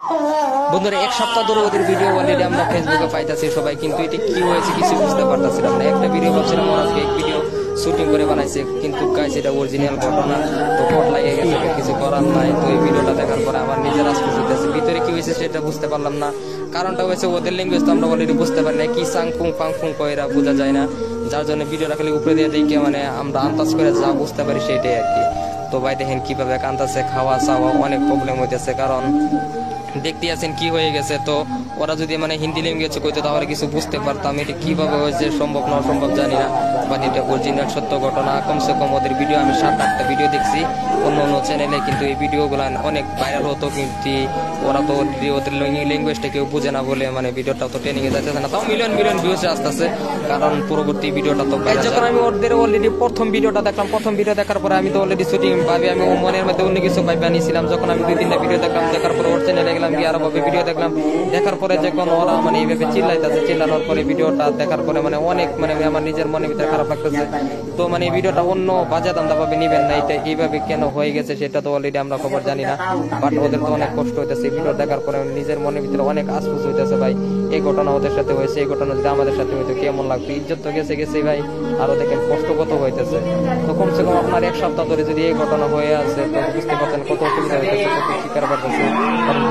বন্ধুরা এক সপ্তাহ ধরে ওদের ভিডিও অলরেডি আমরা ফেসবুকে পাইতেছি সবাই, কিন্তু এটা কি হয়েছে কিছু বুঝতে পারতেছিলাম না। একটা ভিডিও ভাবছিলাম ওরা ফেক ভিডিও শুটিং করে বানাইছে, কিন্তু গাইস এটা অরিজিনাল ঘটনা। তো ফট লাগে গেছে, কিছু করার নাই। তো এই ভিডিওটা দেখার পরে আমার নিজের আশ্চর্য হইতেছে, ভিতরে কি হয়েছে সেটা বুঝতে পারলাম না। কারণটা হয়েছে ওদের ল্যাঙ্গুয়েজ তো আমরা অলরেডি বুঝতে পারি না, কি সাং ফুং ফাং ফুং কইরা বোঝা যায় না, যার জন্য ভিডিওটা খালি উপরে দিয়ে দেখে মানে আমরা আন্দাজ করে যা বুঝতে পারি সেটাই আর কি। তো ভাই দেখেন কিভাবে কান্দাছে, খাওয়া চাওয়া অনেক প্রবলেম হইতেছে, কারণ দেখতে আছেন কি হয়ে গেছে। তো ওরা যদি মানে হিন্দি ল্যাঙ্গুয়েজ কইতো তাহলে কিছু বুঝতে পারতাম, এটা কিভাবে হয়েছে সম্ভব না অসম্ভব জানি না, বাট এটা অরিজিনাল সত্য ঘটনা। কমসে কম ওদের ভিডিও আমি 7-8টা ভিডিও দেখছি অন্য অন্য চ্যানেলে, কিন্তু এই ভিডিওগুলো অনেক ভাইরাল হতো, কিন্তু ওরা তো ওদের ল্যাঙ্গুয়েজটা কেউ বুঝে না বলে মানে ভিডিওটা তো ট্রেনিং এ যাচ্ছে না, তাও মিলিয়ন মিলিয়ন ভিউজ আসতেছে, কারণ পরবর্তী ভিডিওটা তো যখন আমি ওদের অলরেডি প্রথম ভিডিওটা দেখলাম, প্রথম ভিডিও দেখার পরে আমি তো অলরেডি শুটিং ভাবি আমি মনের মধ্যে অন্য কিছু ভাবি আনিছিলাম। যখন আমি 2-3টা ভিডিও দেখলাম, দেখার পরে ওর চ্যানেলে গেলাম গিয়ে আরো ভিডিও দেখলাম, দেখার পরে যখন ওরা মানে এইভাবে চিল্লাইতেছে, চিল্লানোর পরে ভিডিওটা দেখার পরে মানে অনেক মানে আমার নিজের মনের ভিতরে খারাপ লাগতেছে। তো মানে এই ভিডিওটা অন্য বাজে দান্দা ভাবে নিবেন না, এটা এইভাবে কেন হয়ে গেছে সেটা তো অলরেডি আমরা খবর জানি না, বাট ওদের তো অনেক কষ্ট হইতেছে। ভিডিও দেখার পরে নিজের মনের ভিতরে অনেক আশফুস হইতেছে, ভাই এই ঘটনা ওদের সাথে হয়েছে, এই ঘটনা যদি আমাদের সাথে হইতো কেমন লাগতো, ইজ্জত তো গেছে গেছে ভাই, আরো দেখেন কষ্ট কত হইতেছে। তো কমসে কম আপনার 1 সপ্তাহ ধরে যদি এই ঘটনা হয়ে আছে তো বুঝতে পারছেন কত অসুবিধা হইতেছে, কত শিকার পারতেছে, কারণ